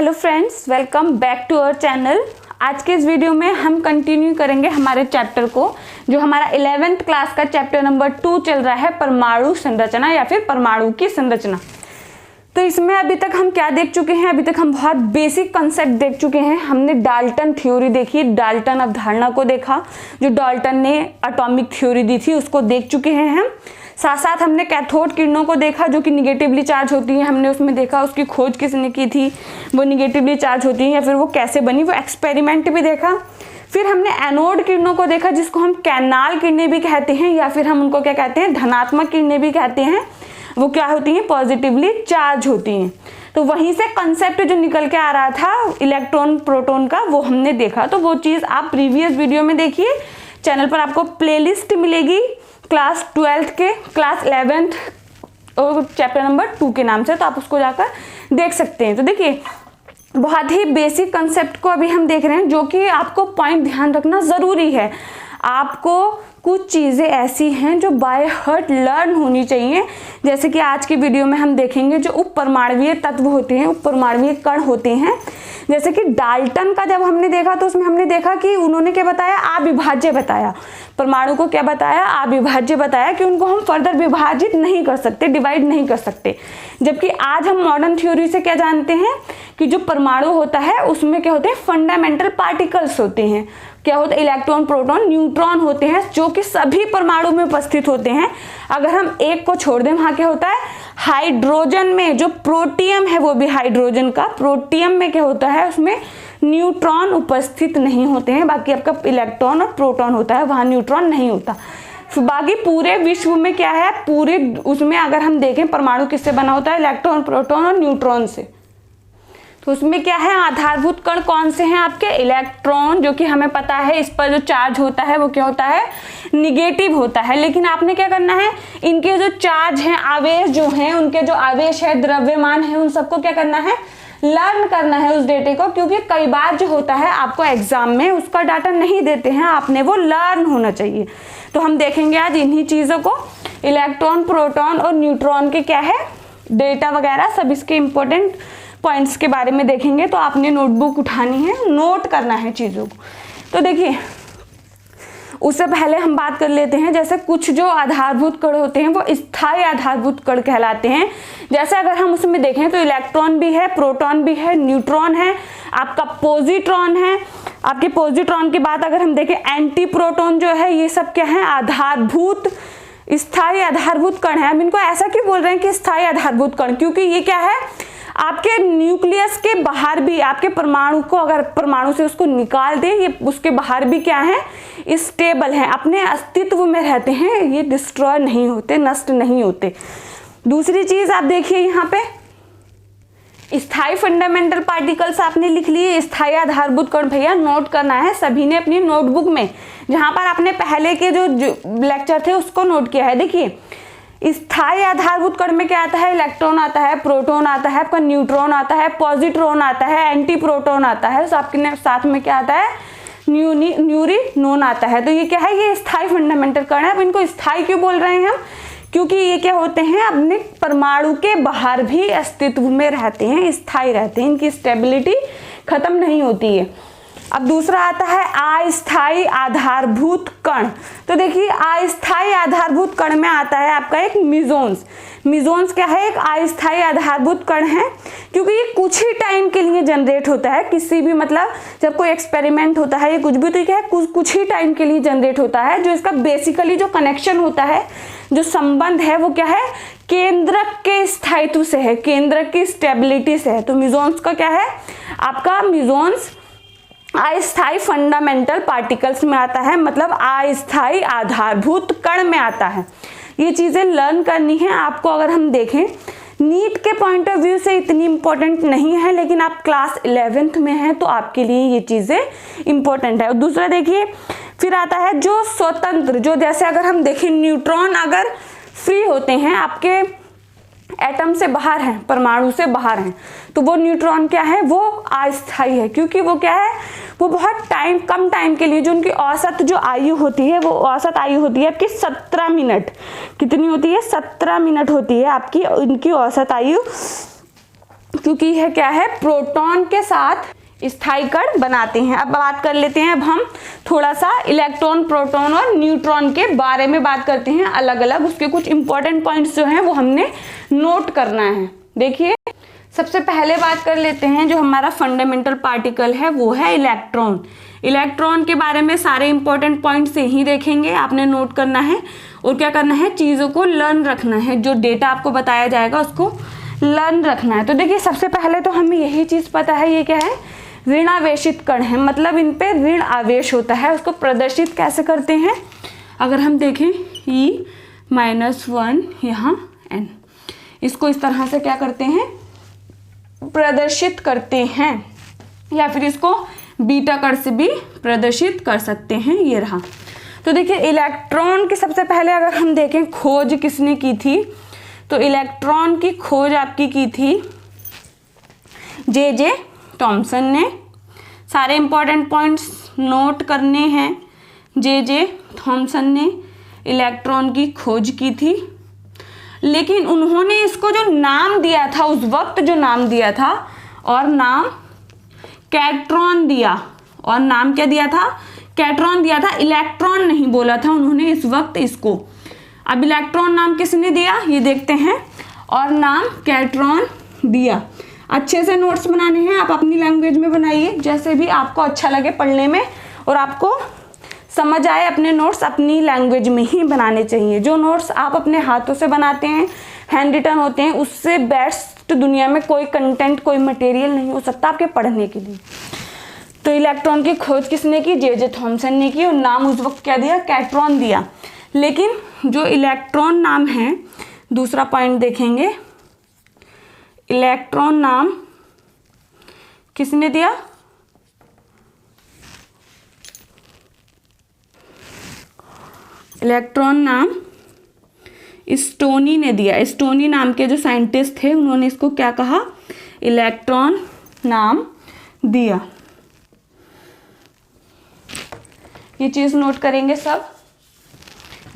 Hello friends, welcome back to our channel. आज के इस वीडियो में हम कंटिन्यू करेंगे हमारे चैप्टर को, जो हमारा 11th क्लास का चैप्टर नंबर 2 चल रहा है, परमाणु संरचना या फिर परमाणु की संरचना। तो इसमें अभी तक हम क्या देख चुके हैं? अभी तक हम बहुत बेसिक कंसेप्ट देख चुके हैं। हमने डाल्टन थ्योरी देखी, डाल्टन अवधारणा को देखा, जो डाल्टन ने एटॉमिक थ्योरी दी थी उसको देख चुके हैं हम। साथ साथ हमने कैथोड किरणों को देखा, जो कि निगेटिवली चार्ज होती हैं। हमने उसमें देखा उसकी खोज किसने की थी, वो निगेटिवली चार्ज होती हैं या फिर वो कैसे बनी, वो एक्सपेरिमेंट भी देखा। फिर हमने एनोड किरणों को देखा, जिसको हम कैनाल किरणें भी कहते हैं या फिर हम उनको क्या कहते हैं, धनात्मक किरणें भी कहते हैं। वो क्या होती हैं? पॉजिटिवली चार्ज होती हैं। तो वहीं से कंसेप्ट जो निकल के आ रहा था इलेक्ट्रॉन प्रोटॉन का, वो हमने देखा। तो वो चीज़ आप प्रीवियस वीडियो में देखिए, चैनल पर आपको प्लेलिस्ट मिलेगी क्लास 12th के, क्लास 11th और चैप्टर नंबर 2 के नाम से, तो आप उसको जाकर देख सकते हैं। तो देखिए, बहुत ही बेसिक कंसेप्ट को अभी हम देख रहे हैं, जो कि आपको पॉइंट ध्यान रखना ज़रूरी है। आपको कुछ चीज़ें ऐसी हैं जो बाय हार्ट लर्न होनी चाहिए। जैसे कि आज की वीडियो में हम देखेंगे जो उपपरमाणुवीय तत्व होते हैं, उपपरमाणुवीय कण होते हैं। जैसे कि डाल्टन का जब हमने देखा तो उसमें हमने देखा कि उन्होंने क्या बताया? अविभाज्य बताया। परमाणु को क्या बताया? अविभाज्य बताया कि उनको हम फर्दर विभाजित नहीं कर सकते, डिवाइड नहीं कर सकते। जबकि आज हम मॉडर्न थ्योरी से क्या जानते हैं कि जो परमाणु होता है उसमें क्या होते हैं? फंडामेंटल पार्टिकल्स होते हैं। क्या होता है? इलेक्ट्रॉन, प्रोटॉन, न्यूट्रॉन होते हैं, जो कि सभी परमाणु में उपस्थित होते हैं। अगर हम एक को छोड़ दें, वहां क्या होता है? हाइड्रोजन में जो प्रोटियम है, वो भी हाइड्रोजन का, प्रोटियम में क्या होता है? उसमें न्यूट्रॉन उपस्थित नहीं होते हैं। बाकी आपका इलेक्ट्रॉन और प्रोटॉन होता है, वहां न्यूट्रॉन नहीं होता। बाकी पूरे विश्व में क्या है? पूरे उसमें अगर हम देखें परमाणु किससे बना होता है? इलेक्ट्रॉन, प्रोटॉन और न्यूट्रॉन से। तो उसमें क्या है? आधारभूत कण कौन से हैं आपके? इलेक्ट्रॉन, जो कि हमें पता है इस पर जो चार्ज होता है वो क्या होता है? निगेटिव होता है। लेकिन आपने क्या करना है? इनके जो चार्ज हैं, आवेश जो हैं, उनके जो आवेश है, द्रव्यमान है, उन सबको क्या करना है? लर्न करना है उस डेटे को। क्योंकि कई बार जो होता है आपको एग्जाम में उसका डाटा नहीं देते हैं, आपने वो लर्न होना चाहिए। तो हम देखेंगे आज इन्हीं चीज़ों को, इलेक्ट्रॉन, प्रोटॉन और न्यूट्रॉन के क्या है डेटा वगैरह, सब इसके इंपॉर्टेंट पॉइंट्स के बारे में देखेंगे। तो आपने नोटबुक उठानी है, नोट करना है चीज़ों को। तो देखिए, उससे पहले हम बात कर लेते हैं, जैसे कुछ जो आधारभूत कण होते हैं वो स्थायी आधारभूत कण कहलाते हैं। जैसे अगर हम उसमें देखें तो इलेक्ट्रॉन भी है, प्रोटॉन भी है, न्यूट्रॉन है, आपका पॉजिट्रॉन है। आपके पॉजिट्रॉन की बात अगर हम देखें, एंटी प्रोटॉन जो है, ये सब क्या है? आधारभूत, स्थायी आधारभूत कण है। हम इनको ऐसा क्यों बोल रहे हैं कि स्थायी आधारभूत कण? क्योंकि ये क्या है? आपके न्यूक्लियस के बाहर भी, आपके परमाणु को अगर परमाणु से उसको निकाल दें, ये उसके बाहर भी क्या है? स्टेबल है, अपने अस्तित्व में रहते हैं, ये डिस्ट्रॉय नहीं होते, नष्ट नहीं होते। दूसरी चीज आप देखिए, यहाँ पे स्थायी फंडामेंटल पार्टिकल्स आपने लिख लिए, स्थायी आधारभूत कण भैया नोट करना है सभी ने अपनी नोटबुक में, जहां पर आपने पहले के जो लेक्चर थे उसको नोट किया है। देखिए, स्थायी आधारभूत कण में क्या आता है? इलेक्ट्रॉन आता है, प्रोटॉन आता है, आपका न्यूट्रॉन आता है, पॉजिट्रॉन आता है, एंटी प्रोटॉन आता है, तो आपके साथ में क्या आता है? न्यूरिनोन आता है। तो ये क्या है? ये स्थायी फंडामेंटल कण है। अब इनको स्थायी क्यों बोल रहे हैं हम? क्योंकि ये क्या होते हैं? अपने परमाणु के बाहर भी अस्तित्व में रहते हैं, स्थायी रहते हैं, इनकी स्टेबिलिटी खत्म नहीं होती है। अब दूसरा आता है अस्थायी आधारभूत कण। तो देखिए, अस्थायी आधारभूत कण में आता है आपका एक मिजोन्स। मिजोन्स क्या है? एक अस्थायी आधारभूत कण है, क्योंकि ये कुछ ही टाइम के लिए जनरेट होता है। किसी भी मतलब जब कोई एक्सपेरिमेंट होता है, ये कुछ भी, तो क्या है? कुछ ही टाइम के लिए जनरेट होता है। जो इसका बेसिकली जो कनेक्शन होता है, जो संबंध है, वो क्या है? केंद्रक के स्थायित्व से है, केंद्रक की स्टेबिलिटी से है। तो मिजोन्स का क्या है? आपका मिजोन्स अस्थायी फंडामेंटल पार्टिकल्स में आता है, मतलब अस्थायी आधारभूत कण में आता है। ये चीजें लर्न करनी है आपको। अगर हम देखें नीट के पॉइंट ऑफ व्यू से इतनी इंपॉर्टेंट नहीं है, लेकिन आप क्लास 11th में हैं तो आपके लिए ये चीजें इंपॉर्टेंट है। और दूसरा देखिए, फिर आता है जो स्वतंत्र, जो जैसे अगर हम देखें न्यूट्रॉन अगर फ्री होते हैं, आपके एटम से बाहर हैं, परमाणु से बाहर हैं, तो वो न्यूट्रॉन क्या है? वो अस्थायी है। क्योंकि वो क्या है? वो बहुत कम टाइम के लिए, जो उनकी औसत जो आयु होती है, वो औसत आयु होती है आपकी 17 मिनट। कितनी होती है? 17 मिनट होती है आपकी इनकी औसत आयु। क्योंकि यह क्या है, प्रोटॉन के साथ स्थायी कण बनाते हैं। अब बात कर लेते हैं, अब हम थोड़ा सा इलेक्ट्रॉन, प्रोटॉन और न्यूट्रॉन के बारे में बात करते हैं अलग अलग। उसके कुछ इंपॉर्टेंट पॉइंट्स जो हैं वो हमने नोट करना है। देखिए, सबसे पहले बात कर लेते हैं, जो हमारा फंडामेंटल पार्टिकल है वो है इलेक्ट्रॉन। इलेक्ट्रॉन के बारे में सारे इंपॉर्टेंट पॉइंट्स यहीं देखेंगे, आपने नोट करना है और क्या करना है, चीज़ों को लर्न रखना है। जो डेटा आपको बताया जाएगा उसको लर्न रखना है। तो देखिए, सबसे पहले तो हमें यही चीज़ पता है, ये क्या है, ऋणावेशित कण है, मतलब इन पे ऋण आवेश होता है। उसको प्रदर्शित कैसे करते हैं, अगर हम देखें E-1 यहाँ N, इसको इस तरह से क्या करते हैं, प्रदर्शित करते हैं, या फिर इसको बीटा कण से भी प्रदर्शित कर सकते हैं। ये रहा। तो देखिए, इलेक्ट्रॉन की सबसे पहले अगर हम देखें खोज किसने की थी, तो इलेक्ट्रॉन की खोज आपकी की थी जे थॉमसन ने। सारे इंपॉर्टेंट पॉइंट्स नोट करने हैं। जे थॉमसन ने इलेक्ट्रॉन की खोज की थी, लेकिन उन्होंने इसको जो नाम दिया था उस वक्त, जो नाम दिया था, और नाम कैट्रॉन दिया, और नाम क्या दिया था, कैट्रॉन दिया था, इलेक्ट्रॉन नहीं बोला था उन्होंने इस वक्त इसको। अब इलेक्ट्रॉन नाम किसने दिया ये देखते हैं, और नाम कैट्रॉन दिया। अच्छे से नोट्स बनाने हैं, आप अपनी लैंग्वेज में बनाइए, जैसे भी आपको अच्छा लगे पढ़ने में और आपको समझ आए। अपने नोट्स अपनी लैंग्वेज में ही बनाने चाहिए। जो नोट्स आप अपने हाथों से बनाते हैं, हैंड रिटन होते हैं, उससे बेस्ट दुनिया में कोई कंटेंट, कोई मटेरियल नहीं हो सकता आपके पढ़ने के लिए। तो इलेक्ट्रॉन की खोज किसने की, जे थॉमसन ने की, और नाम उस वक्त क्या दिया, कैट्रॉन दिया। लेकिन जो इलेक्ट्रॉन नाम है, दूसरा पॉइंट देखेंगे, इलेक्ट्रॉन नाम किसने दिया, इलेक्ट्रॉन नाम स्टोनी ने दिया। स्टोनी नाम के जो साइंटिस्ट थे उन्होंने इसको क्या कहा, इलेक्ट्रॉन नाम दिया। ये चीज़ नोट करेंगे सब।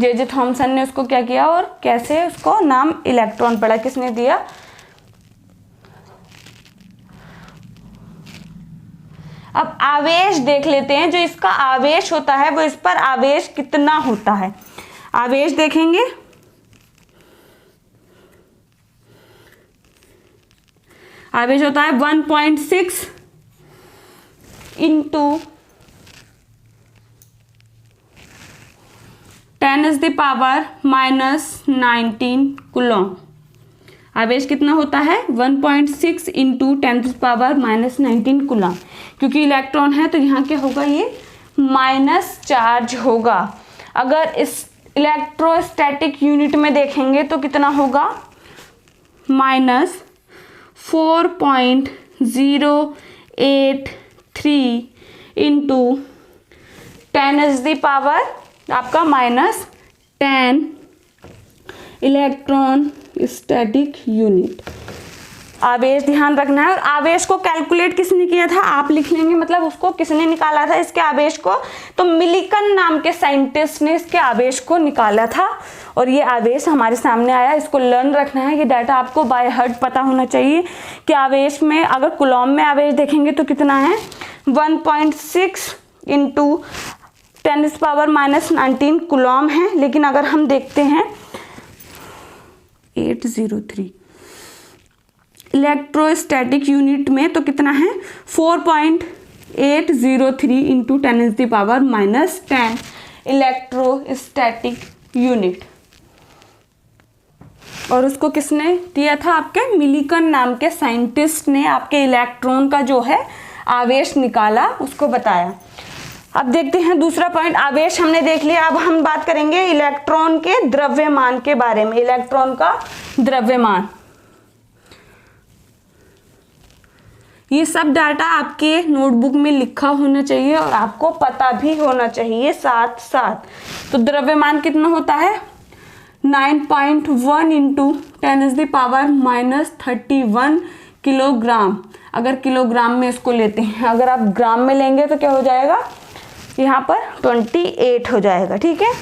जे थॉमसन ने उसको क्या किया और कैसे उसको नाम इलेक्ट्रॉन पड़ा, किसने दिया। अब आवेश देख लेते हैं। जो इसका आवेश होता है वो इस पर आवेश कितना होता है, आवेश देखेंगे। आवेश होता है 1.6 इंटू 10⁻⁻19 कूलॉम। आवेश कितना होता है, 1.6 इंटू 10⁻⁻19 कूलॉम। क्योंकि इलेक्ट्रॉन है तो यहाँ क्या होगा, ये माइनस चार्ज होगा। अगर इस इलेक्ट्रोस्टैटिक यूनिट में देखेंगे तो कितना होगा, -4.083 इंटू 10⁻⁻10 इलेक्ट्रॉन स्टैटिक यूनिट। आवेश ध्यान रखना है। और आवेश को कैलकुलेट किसने किया था, आप लिख लेंगे, मतलब उसको किसने निकाला था इसके आवेश को, तो मिलिकन नाम के साइंटिस्ट ने इसके आवेश को निकाला था। और ये आवेश हमारे सामने आया, इसको लर्न रखना है। ये डाटा आपको बाय हार्ट पता होना चाहिए कि आवेश में, अगर कूलॉम में आवेश देखेंगे तो कितना है, 1.6 इंटू 10⁻⁻19 कूलॉम है। लेकिन अगर हम देखते हैं 803 इलेक्ट्रोस्टैटिक यूनिट में तो कितना है, 4.803 इंटू 10⁻⁻10 इलेक्ट्रोस्टैटिक यूनिट। और उसको किसने दिया था, आपके मिलिकन नाम के साइंटिस्ट ने आपके इलेक्ट्रॉन का जो है आवेश निकाला, उसको बताया। अब देखते हैं दूसरा पॉइंट। आवेश हमने देख लिया, अब हम बात करेंगे इलेक्ट्रॉन के द्रव्यमान के बारे में। इलेक्ट्रॉन का द्रव्यमान, ये सब डाटा आपके नोटबुक में लिखा होना चाहिए और आपको पता भी होना चाहिए साथ साथ। तो द्रव्यमान कितना होता है, 9.1 इंटू 10⁻⁻31 किलोग्राम। अगर किलोग्राम में इसको लेते हैं, अगर आप ग्राम में लेंगे तो क्या हो जाएगा, यहाँ पर 28 हो जाएगा। ठीक है,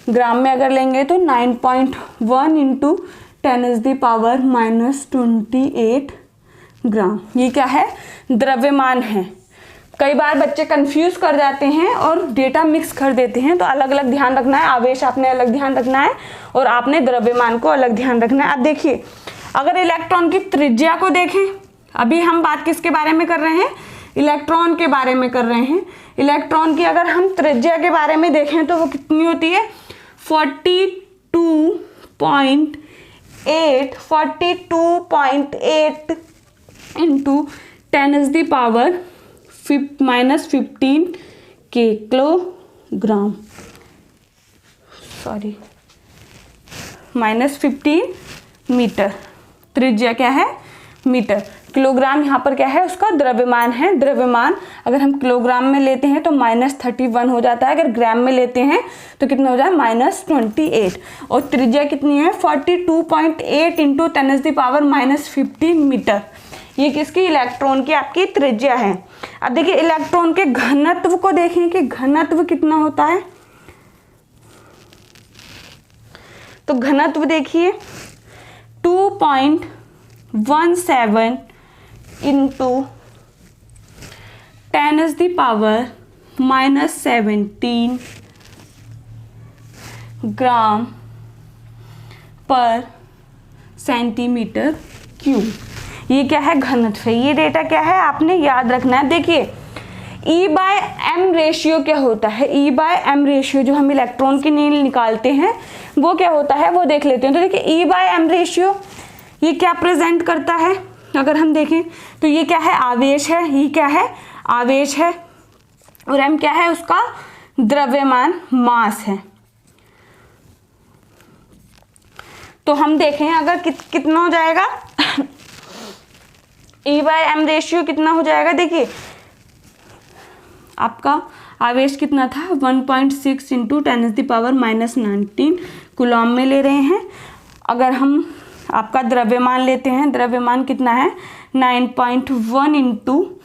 ग्राम में अगर लेंगे तो 9.1 इंटू 10⁻⁻28 ग्राम। ये क्या है? द्रव्यमान है। कई बार बच्चे कंफ्यूज कर जाते हैं और डेटा मिक्स कर देते हैं, तो अलग अलग ध्यान रखना है। आवेश आपने अलग ध्यान रखना है और आपने द्रव्यमान को अलग ध्यान रखना है। अब देखिए, अगर इलेक्ट्रॉन की त्रिज्या को देखें, अभी हम बात किसके बारे में कर रहे हैं? इलेक्ट्रॉन के बारे में कर रहे हैं। इलेक्ट्रॉन की अगर हम त्रिज्या के बारे में देखें तो वो कितनी होती है? 42.8 इंटू 10⁻⁻15 किलोग्राम, सॉरी -15 मीटर। त्रिज्या क्या है? मीटर। किलोग्राम यहाँ पर क्या है? उसका द्रव्यमान है। द्रव्यमान अगर हम किलोग्राम में लेते हैं तो -31 हो जाता है, अगर ग्राम में लेते हैं तो कितना हो जाए? -28। और त्रिज्या कितनी है? 42.8 इंटू 10⁻⁻15 मीटर। ये किसकी? इलेक्ट्रॉन की आपकी त्रिज्या है। अब देखिए इलेक्ट्रॉन के घनत्व को देखें कि घनत्व कितना होता है। तो घनत्व देखिए 2.17 इंटू 10⁻⁻17 ग्राम पर सेंटीमीटर क्यूब। ये क्या है? घनत्व है। ये डेटा क्या है? आपने याद रखना है। देखिए E/m रेशियो क्या होता है? E/m रेशियो जो हम इलेक्ट्रॉन की नील निकालते हैं वो क्या होता है वो देख लेते हैं। तो देखिए E/m रेशियो ये क्या प्रेजेंट करता है? अगर हम देखें तो ये क्या है? आवेश है। ये क्या है? आवेश है। और m क्या है? उसका द्रव्यमान, मास है। तो हम देखें अगर कितना हो जाएगा E/m रेशियो कितना हो जाएगा? देखिए आपका आवेश कितना था? 1.6 इंटू 10⁻⁻19 कूलॉम में ले रहे हैं। अगर हम आपका द्रव्यमान लेते हैं, द्रव्यमान कितना है? 9.1 इंटू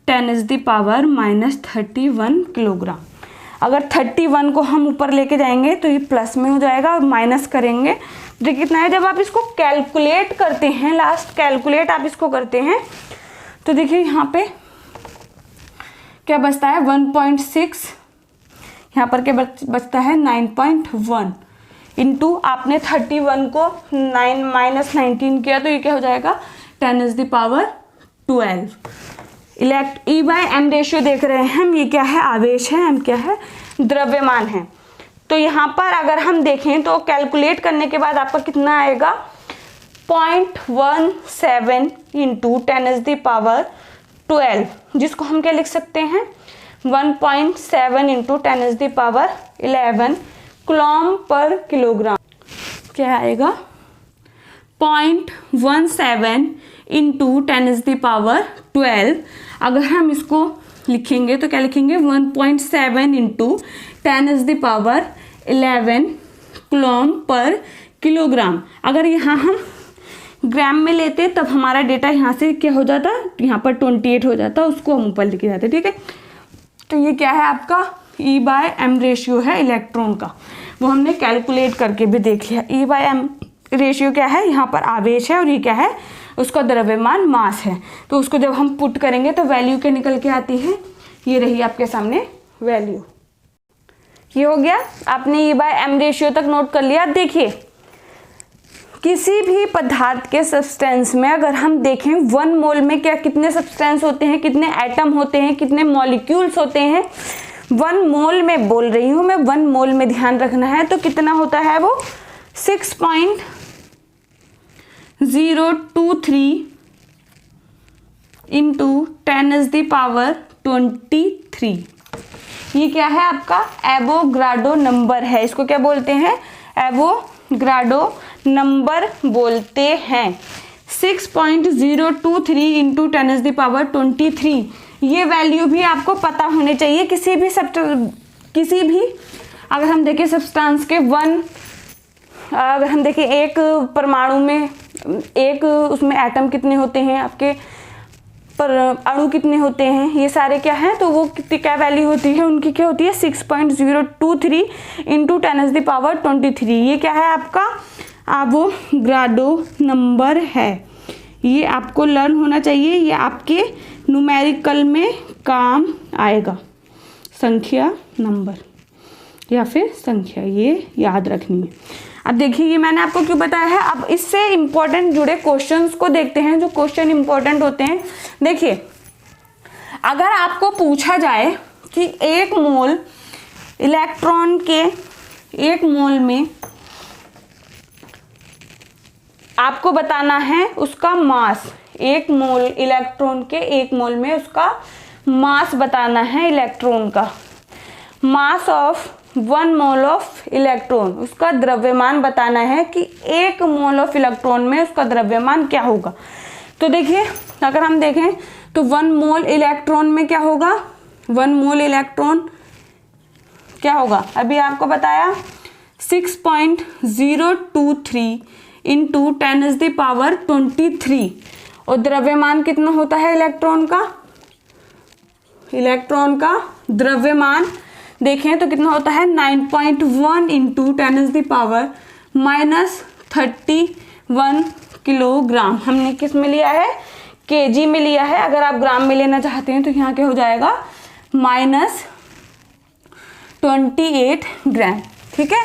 10⁻31 किलोग्राम। अगर 31 को हम ऊपर लेके जाएंगे तो ये प्लस में हो जाएगा और माइनस करेंगे तो कितना है? जब आप इसको कैलकुलेट करते हैं, लास्ट कैलकुलेट आप इसको करते हैं तो देखिए यहाँ पे क्या बचता है? 1.6, यहाँ पर क्या बचता है? 9.1 इंटू आपने 31 को 9 - 19 किया तो ये क्या हो जाएगा? 10⁻12। E/m रेशियो देख रहे हैं हम। ये क्या है? आवेश है। m क्या है? द्रव्यमान है। तो यहाँ पर अगर हम देखें तो कैलकुलेट करने के बाद आपका कितना आएगा? 0.17 इंटू 10⁻12, जिसको हम क्या लिख सकते हैं? 1.7 इंटू 10⁻11 कूलॉम पर किलोग्राम। क्या आएगा? 0.17 इंटू 10⁻12। अगर हम इसको लिखेंगे तो क्या लिखेंगे? 1.7 इंटू 10⁻11 कूलॉम पर किलोग्राम। अगर यहाँ हम ग्राम में लेते तब हमारा डेटा यहाँ से क्या हो जाता? यहाँ पर 28 हो जाता, उसको हम ऊपर लेके जाते। ठीक है, तो ये क्या है? आपका E/m रेशियो है इलेक्ट्रॉन का, वो हमने कैलकुलेट करके भी देख लिया। E/m रेशियो क्या है? यहाँ पर आवेश है और ये क्या है? उसका द्रव्यमान, मास है। तो उसको जब हम पुट करेंगे तो वैल्यू क्या निकल के आती है? ये रही आपके सामने वैल्यू। ये हो गया, आपने E/m रेशियो तक नोट कर लिया। अब देखिए किसी भी पदार्थ के सब्सटेंस में अगर हम देखें 1 मोल में क्या कितने सब्सटेंस होते हैं, कितने एटम होते हैं, कितने मॉलिक्यूल्स होते हैं? 1 मोल में बोल रही हूँ मैं, 1 मोल में ध्यान रखना है। तो कितना होता है वो? 6.023 इंटू 10⁻23। ये क्या है? आपका एवोगाड्रो नंबर है। इसको क्या बोलते हैं? एवोगाड्रो नंबर बोलते हैं। 6.023 इंटू 10⁻23। ये वैल्यू भी आपको पता होनी चाहिए। किसी भी अगर हम देखें सब्सटेंस के अगर हम देखें एक परमाणु में एक उसमें एटम कितने होते हैं, आपके पर अणु कितने होते हैं, ये सारे क्या हैं, तो वो कितनी क्या वैल्यू होती है उनकी? क्या होती है? 6.023 इंटू 10⁻23। ये क्या है? आपका एवोगाड्रो नंबर है। ये आपको लर्न होना चाहिए, ये आपके न्यूमेरिकल में काम आएगा। संख्या नंबर या फिर संख्या, ये याद रखनी है। अब देखिए ये मैंने आपको क्यों बताया है। अब इससे इम्पोर्टेंट जुड़े क्वेश्चंस को देखते हैं, जो क्वेश्चन इम्पोर्टेंट होते हैं। देखिए अगर आपको पूछा जाए कि एक मोल इलेक्ट्रॉन के, एक मोल में आपको बताना है उसका मास, एक मोल इलेक्ट्रॉन के, एक मोल में उसका मास बताना है इलेक्ट्रॉन का। Mass of 1 mole of electron, उसका द्रव्यमान बताना है कि 1 मोल ऑफ इलेक्ट्रॉन में उसका द्रव्यमान क्या होगा। तो देखिए अगर हम देखें तो 1 मोल इलेक्ट्रॉन में क्या होगा, 1 मोल इलेक्ट्रॉन क्या होगा, अभी आपको बताया 6.023 इंटू 10⁻23। और द्रव्यमान कितना होता है इलेक्ट्रॉन का, इलेक्ट्रॉन का द्रव्यमान देखें तो कितना होता है 9.1 इंटू 10⁻31 किलोग्राम। हमने किस में लिया है, केजी में लिया है। अगर आप ग्राम में लेना चाहते हैं तो यहाँ क्या हो जाएगा -28 ग्राम। ठीक है,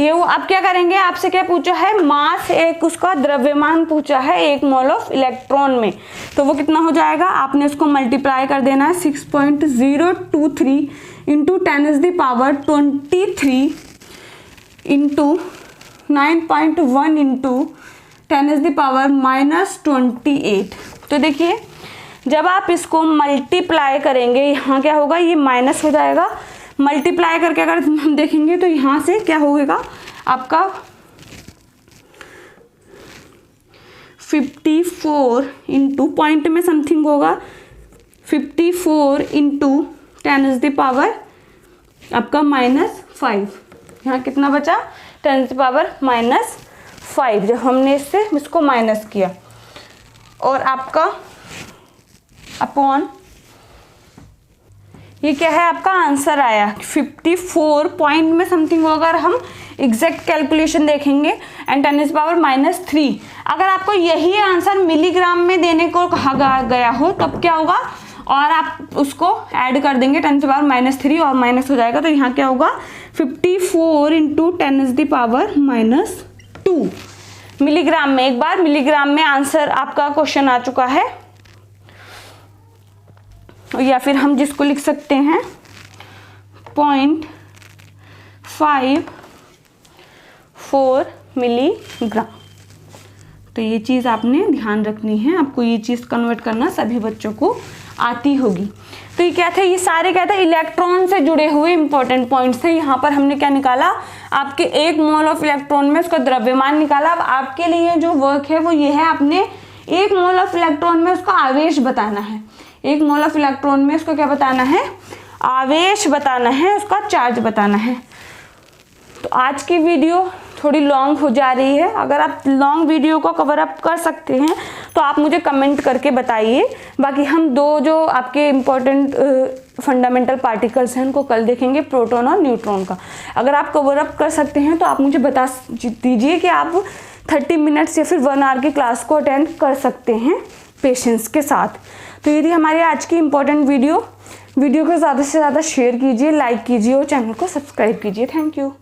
ये वो आप क्या करेंगे, आपसे क्या पूछा है, मास, एक उसका द्रव्यमान पूछा है 1 मोल ऑफ इलेक्ट्रॉन में, तो वो कितना हो जाएगा, आपने उसको मल्टीप्लाई कर देना है 6.023 इंटू 10⁻23 इंटू 9.1 इंटू 10⁻28। तो देखिए जब आप इसको मल्टीप्लाई करेंगे, यहाँ क्या होगा, ये माइनस हो जाएगा। मल्टीप्लाई करके अगर हम देखेंगे तो यहाँ से क्या होगा आपका 54 इंटू, पॉइंट में समथिंग होगा 54 इंटू 10⁻, आपका -5। यहाँ कितना बचा 10⁻⁻5, जब हमने इसको माइनस किया। और आपका अपॉन, ये क्या है, आपका आंसर आया 54 पॉइंट में समथिंग होगा। अगर हम एग्जैक्ट कैलकुलेशन देखेंगे एंड 10⁻³ अगर आपको यही आंसर मिलीग्राम में देने को कहा गया हो तब क्या होगा, और आप उसको ऐड कर देंगे 10⁻³ और माइनस हो जाएगा, तो यहाँ क्या होगा 54 इंटू 10⁻² मिलीग्राम में। एक बार मिलीग्राम में आंसर आपका क्वेश्चन आ चुका है, या फिर हम जिसको लिख सकते हैं 0.54 मिलीग्राम। तो ये चीज़ आपने ध्यान रखनी है, आपको ये चीज़ कन्वर्ट करना सभी बच्चों को आती होगी। तो ये क्या थे, ये सारे क्या थे, इलेक्ट्रॉन से जुड़े हुए इंपॉर्टेंट पॉइंट्स थे। यहाँ पर हमने क्या निकाला, आपके 1 मोल ऑफ इलेक्ट्रॉन में उसका द्रव्यमान निकाला। अब आपके लिए जो वर्क है वो ये है, आपने 1 मोल ऑफ इलेक्ट्रॉन में उसका आवेश बताना है। 1 मोल ऑफ इलेक्ट्रॉन में उसको क्या बताना है, आवेश बताना है, उसका चार्ज बताना है। तो आज की वीडियो थोड़ी लॉन्ग हो जा रही है। अगर आप लॉन्ग वीडियो को कवर अप कर सकते हैं तो आप मुझे कमेंट करके बताइए। बाकी हम 2 जो आपके इम्पोर्टेंट फंडामेंटल पार्टिकल्स हैं उनको कल देखेंगे, प्रोटॉन और न्यूट्रॉन का। अगर आप कवर अप कर सकते हैं तो आप मुझे बता दीजिए कि आप 30 मिनट्स या फिर 1 आवर की क्लास को अटेंड कर सकते हैं पेशेंस के साथ। तो ये थी हमारी आज की इम्पोर्टेंट वीडियो को ज़्यादा से ज़्यादा शेयर कीजिए, लाइक कीजिए और चैनल को सब्सक्राइब कीजिए। Thank you.